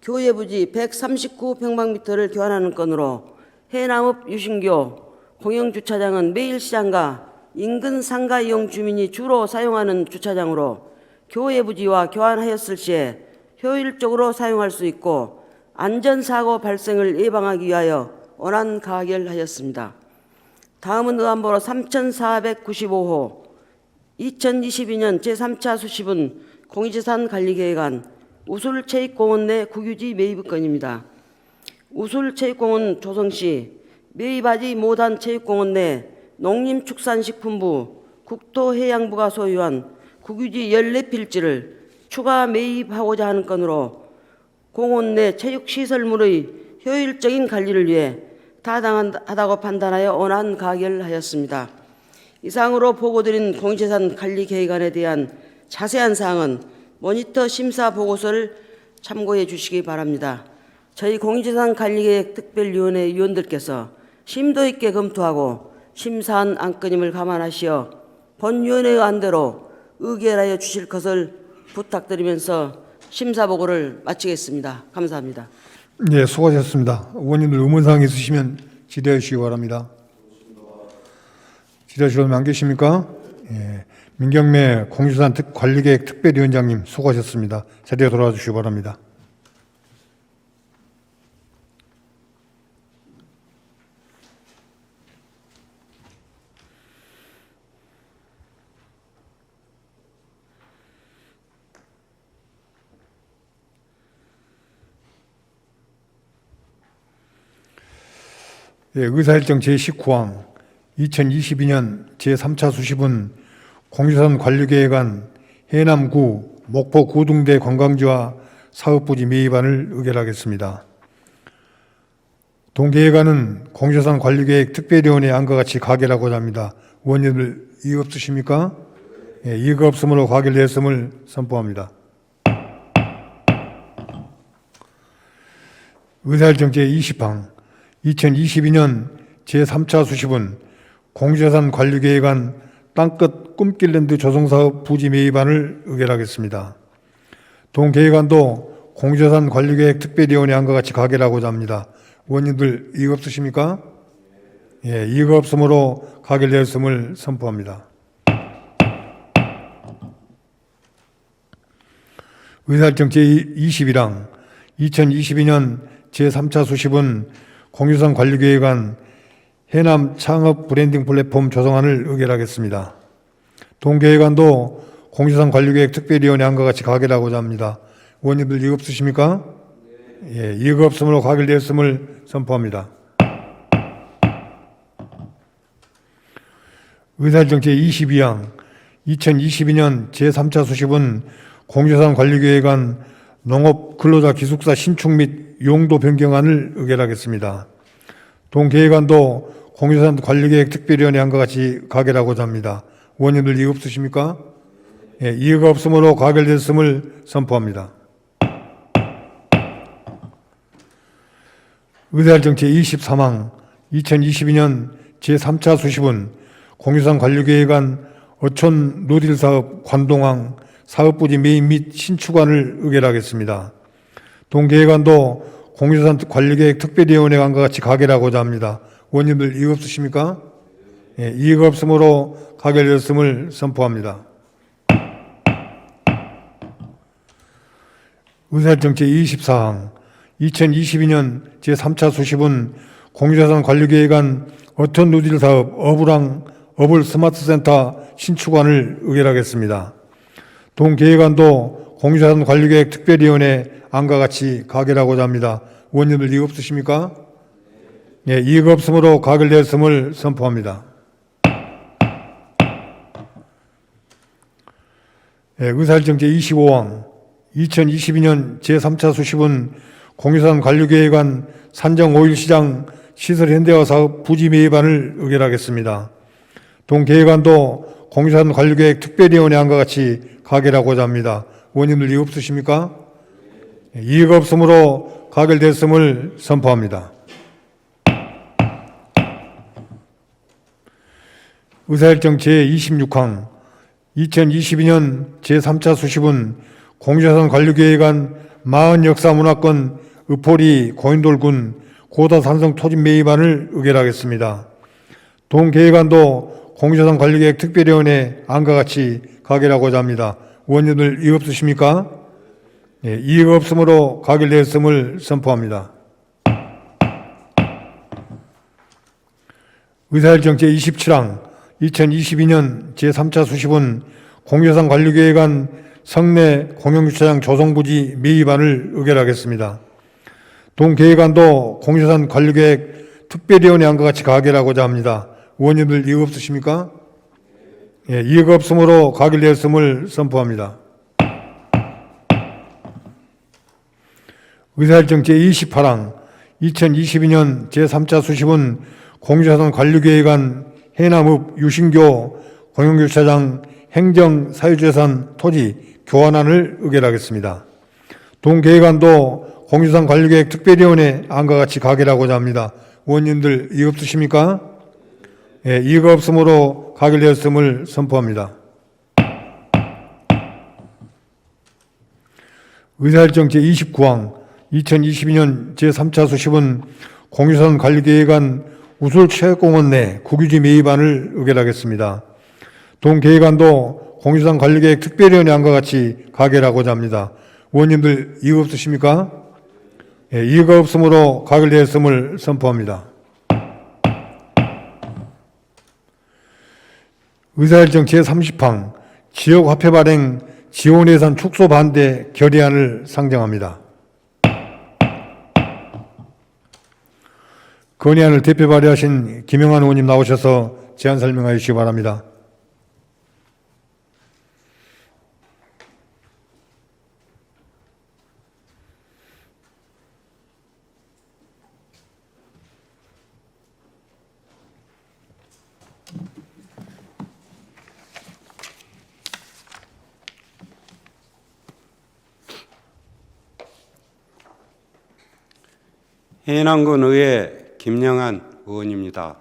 교외 부지 139평방미터를 교환하는 건으로 해남읍 유신교 공영주차장은 매일 시장과 인근 상가 이용 주민이 주로 사용하는 주차장으로 교외 부지와 교환하였을 시에 효율적으로 사용할 수 있고 안전사고 발생을 예방하기 위하여 원안 가결하였습니다. 다음은 의안번호 3495호 2022년 제3차 수시분 공유재산 관리계획안 우술체육공원 내 국유지 매입 건입니다. 우술체육공원 조성 시 매입하지 못한 체육공원 내 농림축산식품부, 국토해양부가 소유한 국유지 14필지를 추가 매입하고자 하는 건으로 공원 내 체육시설물의 효율적인 관리를 위해 타당하다고 판단하여 원안 가결하였습니다. 이상으로 보고드린 공유재산 관리계획안에 대한 자세한 사항은 모니터 심사 보고서를 참고해 주시기 바랍니다. 저희 공유재산 관리계획 특별위원회 위원들께서 심도 있게 검토하고 심사한 안건임을 감안하시어 본위원회의 안대로 의결하여 주실 것을 부탁드리면서 심사 보고를 마치겠습니다. 감사합니다. 네, 수고하셨습니다. 의원님들 의문사항 있으시면 질의해 주시기 바랍니다. 질의하실 분 안 계십니까? 예. 민경래 공유산 관리계획 특별위원장님 수고하셨습니다. 자리에 돌아와 주시기 바랍니다. 예, 의사일정 제19항 2022년 제3차 수시분 공유산 관리계획안 해남구, 목포 구등대 관광지와 사업부지 매입안을 의결하겠습니다. 동계획안은 공유산 관리계획 특별위원회 안과 같이 가결하고자 합니다. 의원님들 이의 없으십니까? 예, 이의가 없으므로 가결되었음을 선포합니다. 의사일정 제20항 2022년 제3차 수시분 공유자산 관리계획안 땅끝 꿈길랜드 조성사업 부지 매입안을 의결하겠습니다. 동계획안도 공유자산 관리계획 특별위원회 안과 같이 가결하고자 합니다. 의원님들 이의 없으십니까? 예, 이의가 없으므로 가결되었음을 선포합니다. 의사일정 제21항 2022년 제3차 수시분 공유산 관리계획안 해남 창업 브랜딩 플랫폼 조성안을 의결하겠습니다. 동계획안도 공유산 관리계획 특별위원회 안과 같이 가결하고자 합니다. 의원님들 이의 없으십니까? 예, 이의가 없으므로 가결되었음을 선포합니다. 의사일정 제22항 2022년 제3차 수시분 공유산 관리계획안 농업 근로자 기숙사 신축 및 용도 변경안을 의결하겠습니다. 동계획안도 공유산 관리계획 특별위원회 안과 같이 가결하고자 합니다. 의원님들 이의 없으십니까? 예, 이의가 없으므로 가결됐음을 선포합니다. 의사일정 제23항 2022년 제3차 수시분 공유산 관리계획안 어촌 노딜 사업 관동항 사업부지 매입 및 신축안을 의결하겠습니다. 동계획안도 공유산 관리계획 특별위원회 안과 같이 가결하고자 합니다. 의원님들 이의 없으십니까? 예, 이의가 없으므로 가결되었음을 선포합니다. 의사일정 제24항 2022년 제3차 수시분 공유자산 관리계획안 어촌 누딜 사업 어블 스마트센터 신축안을 의결하겠습니다. 동계획안도 공유자산 관리계획 특별위원회 안과 같이 가결하고자 합니다. 의원님들 이의 없으십니까? 예, 이의가 없으므로 가결되었음을 선포합니다. 예, 의사일정 제25항 2022년 제3차 수시분 공유산 관리계획안 산정 오일시장 시설 현대화 사업 부지 매입안을 의결하겠습니다. 동계획안도 공유산 관리계획 특별위원회 안과 같이 가결하고자 합니다. 의원님들 이의 없으십니까? 이의가 없으므로 가결됐음을 선포합니다. 의사일정 제26항 2022년 제3차 수시분 공유자산 관리계획안 마흔 역사문화권 읍포리 고인돌군 고다산성 토지 매입안을 의결하겠습니다. 동계획안도 공유자산 관리계획 특별위원회 안과 같이 가결하고자 합니다. 의원님들 이의 없으십니까? 예, 이의가 없으므로 가결되었음을 선포합니다. 의사일정 제27항 2022년 제3차 수시분 공유자산 관리계획안 성내 공영주차장 조성부지 매입안을 의결하겠습니다. 동계획안도 공유자산 관리계획 특별위원회 안과 같이 가결하고자 합니다. 의원님들 이의 없으십니까? 예, 이의가 없으므로 가결되었음을 선포합니다. 의사일정 제28항 2022년 제3차 수시분 공유자산 관리계획안 해남읍 유신교 공영주차장 행정사유재산 토지 교환안을 의결하겠습니다. 동계획안도 공유자산 관리계획 특별위원회 안과 같이 가결하고자 합니다. 의원님들 이의 없으십니까? 예, 이의가 없으므로 가결되었음을 선포합니다. 의사일정 제29항 2022년 제3차 수시분 공유자산 관리계획안 우술체육공원 내 국유지 매입안을 의결하겠습니다. 동계획안도 공유산 관리계획 특별위원회 안과 같이 가결하고자 합니다. 의원님들 이의 없으십니까? 예, 이의가 없으므로 가결되었음을 선포합니다. 의사일정 제30항 지역화폐 발행 지원예산 축소 반대 결의안을 상정합니다. 건의안을 대표 발의하신 김영환 의원님 나오셔서 제안 설명하여 주시기 바랍니다. 해남군 의회 김영환 의원입니다.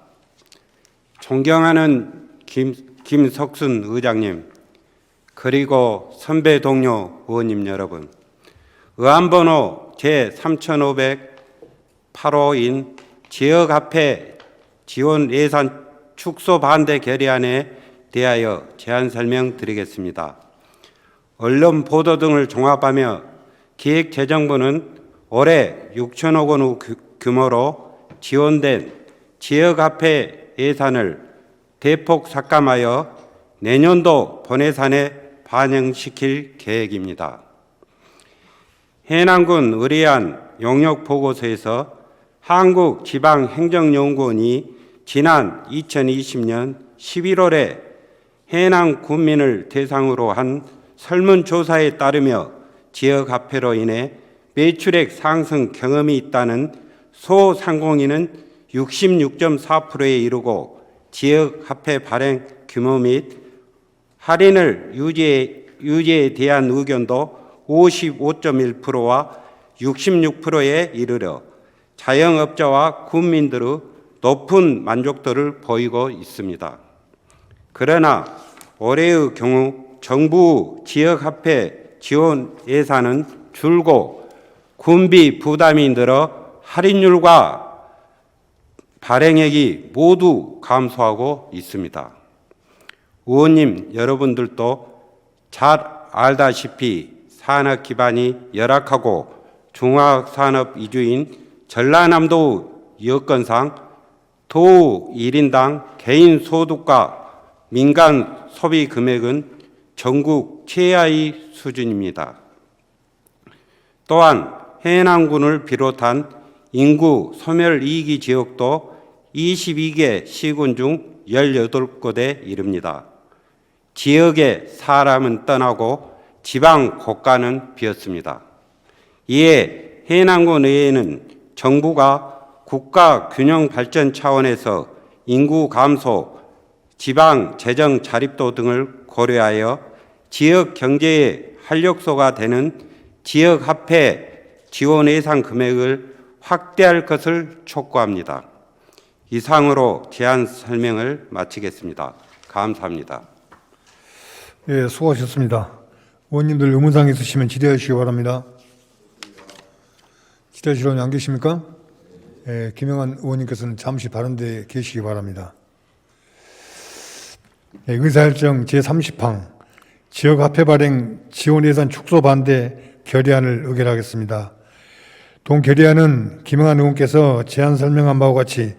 존경하는 김석순 의장님, 그리고 선배 동료 의원님 여러분, 의안번호 제3508호인 지역화폐 지원 예산 축소 반대 결의안에 대하여 제안 설명드리겠습니다. 언론 보도 등을 종합하며 기획재정부는 올해 6천억 원 규모로 지원된 지역화폐 예산을 대폭 삭감하여 내년도 본예산에 반영시킬 계획입니다. 해남군 의뢰한 용역보고서에서 한국지방행정연구원이 지난 2020년 11월에 해남 군민을 대상으로 한 설문조사에 따르며 지역화폐로 인해 매출액 상승 경험이 있다는 소상공인은 66.4%에 이르고 지역화폐 발행 규모 및 할인을 유지에 대한 의견도 55.1%와 66%에 이르러 자영업자와 군민들의 높은 만족도를 보이고 있습니다. 그러나 올해의 경우 정부 지역화폐 지원 예산은 줄고 군비 부담이 늘어 할인율과 발행액이 모두 감소하고 있습니다. 의원님 여러분들도 잘 알다시피 산업 기반이 열악하고 중화산업 위주인 전라남도 여건상 도우 1인당 개인 소득과 민간 소비 금액은 전국 최하위 수준입니다. 또한 해남군을 비롯한 인구 소멸 2기 지역도 22개 시군 중 18곳에 이릅니다. 지역의 사람은 떠나고 지방 고가는 비었습니다. 이에 해남군 의회는 정부가 국가 균형 발전 차원에서 인구 감소, 지방 재정 자립도 등을 고려하여 지역 경제의 활력소가 되는 지역 화폐 지원 예산 금액을 확대할 것을 촉구합니다. 이상으로 제안 설명을 마치겠습니다. 감사합니다. 예, 수고하셨습니다. 의원님들 의문사항 있으시면 질의해 주시기 바랍니다. 질의하실 의원이 안 계십니까? 예, 김영환 의원님께서는 잠시 발언대에 계시기 바랍니다. 예, 의사일정 제30항 지역화폐 발행 지원예산 축소 반대 결의안을 의결하겠습니다. 동결의안은 김영환 의원께서 제안 설명한 바와 같이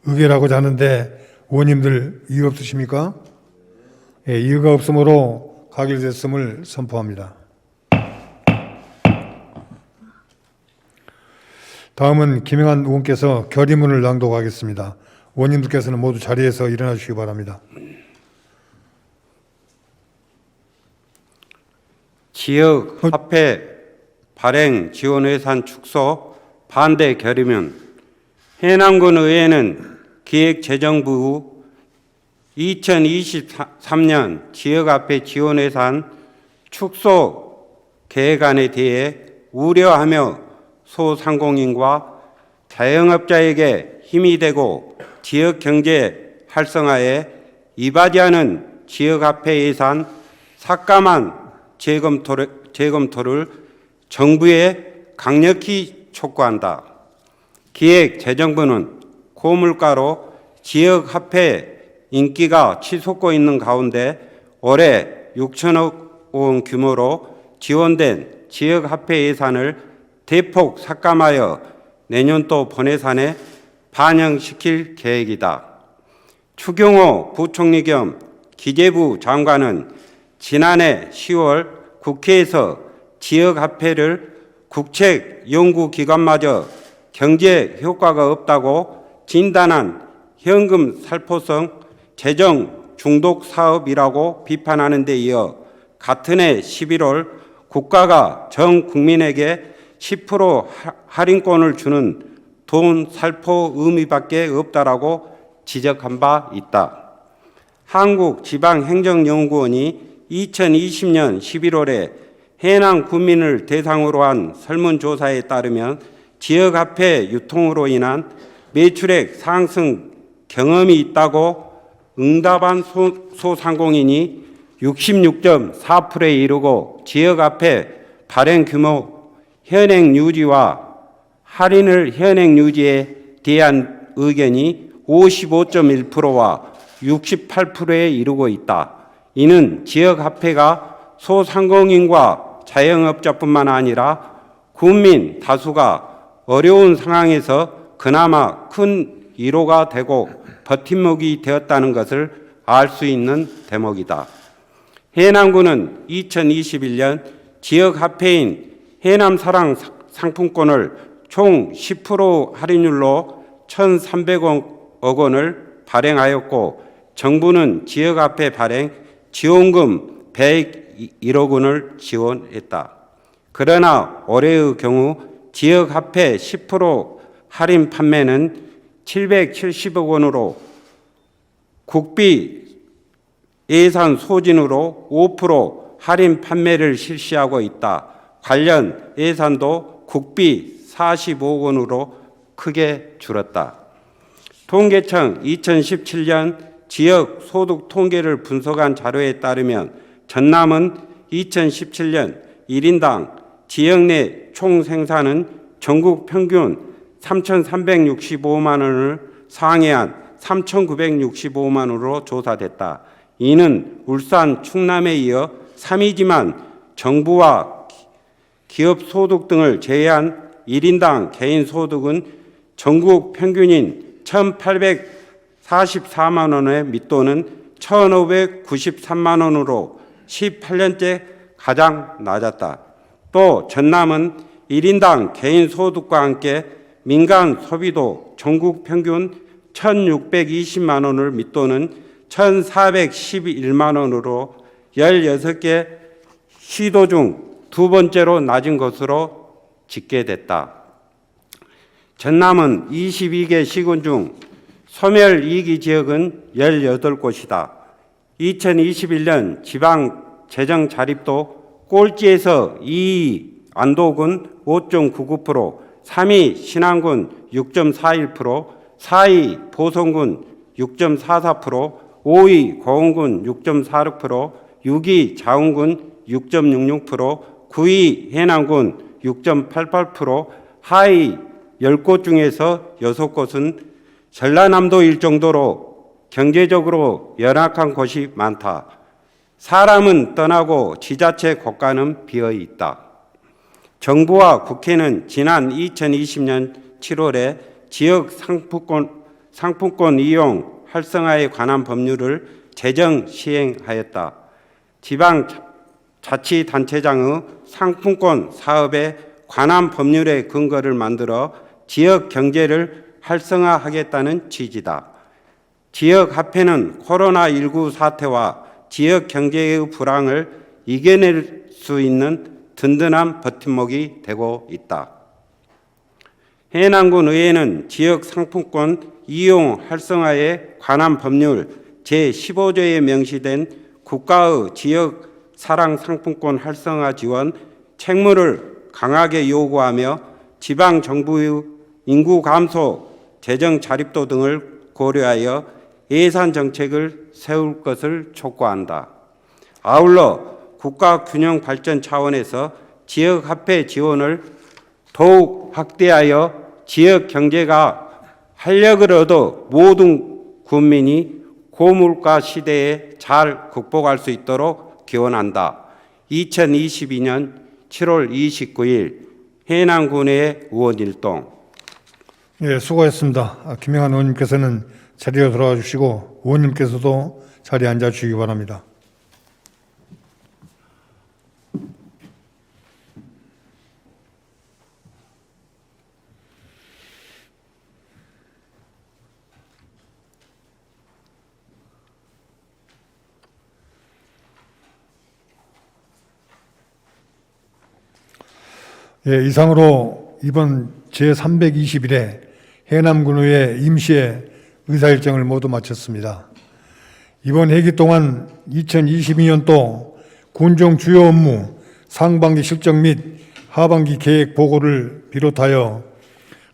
의결하고자 하는데 의원님들 이의 없으십니까? 예, 이의가 없으므로 가결됐음을 선포합니다. 다음은 김영환 의원께서 결의문을 낭독하겠습니다. 의원님들께서는 모두 자리에서 일어나 주시기 바랍니다. 지역 화폐 발행 지원 예산 축소 반대 결의문. 해남군 의회는 기획재정부 2023년 지역화폐 지원 예산 축소 계획안에 대해 우려하며 소상공인과 자영업자에게 힘이 되고 지역 경제 활성화에 이바지하는 지역화폐 예산 삭감안 재검토를 정부에 강력히 촉구한다. 기획재정부는 고물가로 지역 화폐 인기가 치솟고 있는 가운데 올해 6천억 원 규모로 지원된 지역 화폐 예산을 대폭 삭감하여 내년도 본예산에 반영시킬 계획이다. 추경호 부총리 겸 기재부 장관은 지난해 10월 국회에서 지역화폐를 국책연구기관마저 경제 효과가 없다고 진단한 현금 살포성 재정 중독 사업이라고 비판하는 데 이어 같은 해 11월 국가가 전 국민에게 10% 할인권을 주는 돈 살포 의미밖에 없다라고 지적한 바 있다. 한국지방행정연구원이 2020년 11월에 해남 구민을 대상으로 한 설문조사에 따르면 지역화폐 유통으로 인한 매출액 상승 경험이 있다고 응답한 소상공인이 66.4%에 이르고 지역화폐 발행 규모 현행 유지와 할인을 현행 유지에 대한 의견이 55.1%와 68%에 이르고 있다. 이는 지역화폐가 소상공인과 자영업자뿐만 아니라 국민 다수가 어려운 상황에서 그나마 큰 위로가 되고 버팀목이 되었다는 것을 알 수 있는 대목이다. 해남군은 2021년 지역화폐인 해남사랑 상품권을 총 10% 할인율로 1,300억 원을 발행하였고 정부는 지역화폐 발행 지원금 101억 원을 지원했다. 그러나 올해의 경우 지역화폐 10% 할인 판매는 770억 원으로 국비 예산 소진으로 5% 할인 판매를 실시하고 있다. 관련 예산도 국비 45억 원으로 크게 줄었다. 통계청 2017년 지역 소득 통계를 분석한 자료에 따르면 전남은 2017년 1인당 지역 내 총 생산은 전국 평균 3,365만 원을 상회한 3,965만 원으로 조사됐다. 이는 울산, 충남에 이어 3위지만 정부와 기업 소득 등을 제외한 1인당 개인 소득은 전국 평균인 1,844만 원의 밑도는 1,593만 원으로 18년째 가장 낮았다. 또 전남은 1인당 개인 소득과 함께 민간 소비도 전국 평균 1,620만 원을 밑도는 1,411만 원으로 16개 시도 중 두 번째로 낮은 것으로 집계됐다. 전남은 22개 시군 중 소멸 2기 지역은 18곳이다. 2021년 지방 재정 자립도 꼴찌에서 2위 안도군 5.99%, 3위 신안군 6.41%, 4위 보성군 6.44%, 5위 고흥군 6.46%, 6위 자운군 6.66%, 9위 해남군 6.88%, 하위 10곳 중에서 6곳은 전라남도일 정도로 경제적으로 열악한 곳이 많다. 사람은 떠나고 지자체 곳간은 비어 있다. 정부와 국회는 지난 2020년 7월에 지역 상품권 이용 활성화에 관한 법률을 제정 시행하였다. 지방자치단체장의 상품권 사업에 관한 법률의 근거를 만들어 지역 경제를 활성화하겠다는 취지다. 지역 화폐는 코로나19 사태와 지역 경제의 불황을 이겨낼 수 있는 든든한 버팀목이 되고 있다. 해남군 의회는 지역 상품권 이용 활성화에 관한 법률 제15조에 명시된 국가의 지역 사랑 상품권 활성화 지원 책무를 강하게 요구하며 지방 정부의 인구 감소, 재정 자립도 등을 고려하여 예산 정책을 세울 것을 촉구한다. 아울러 국가 균형 발전 차원에서 지역 화폐 지원을 더욱 확대하여 지역 경제가 활력을 얻어 모든 국민이 고물가 시대에 잘 극복할 수 있도록 기원한다. 2022년 7월 29일 해남군의 의원일동. 예, 수고하셨습니다. 김영환 의원님께서는 자리로 돌아와 주시고 의원님께서도 자리에 앉아 주시기 바랍니다. 예, 이상으로 이번 제321회 해남군의회 임시회 의사일정을 모두 마쳤습니다. 이번 회기 동안 2022년도 군정 주요 업무 상반기 실적 및 하반기 계획 보고를 비롯하여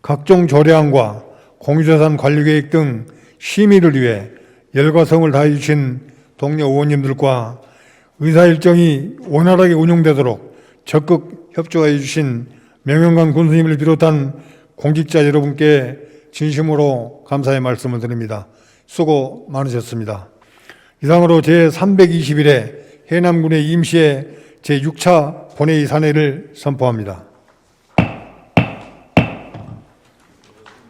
각종 조례안과 공유자산 관리계획 등 심의를 위해 열과성을 다해 주신 동료 의원님들과 의사일정이 원활하게 운영되도록 적극 협조해 주신 명영관 군수님을 비롯한 공직자 여러분께 진심으로 감사의 말씀을 드립니다. 수고 많으셨습니다. 이상으로 제321회 해남군의 임시회 제6차 본회의 산회를 선포합니다.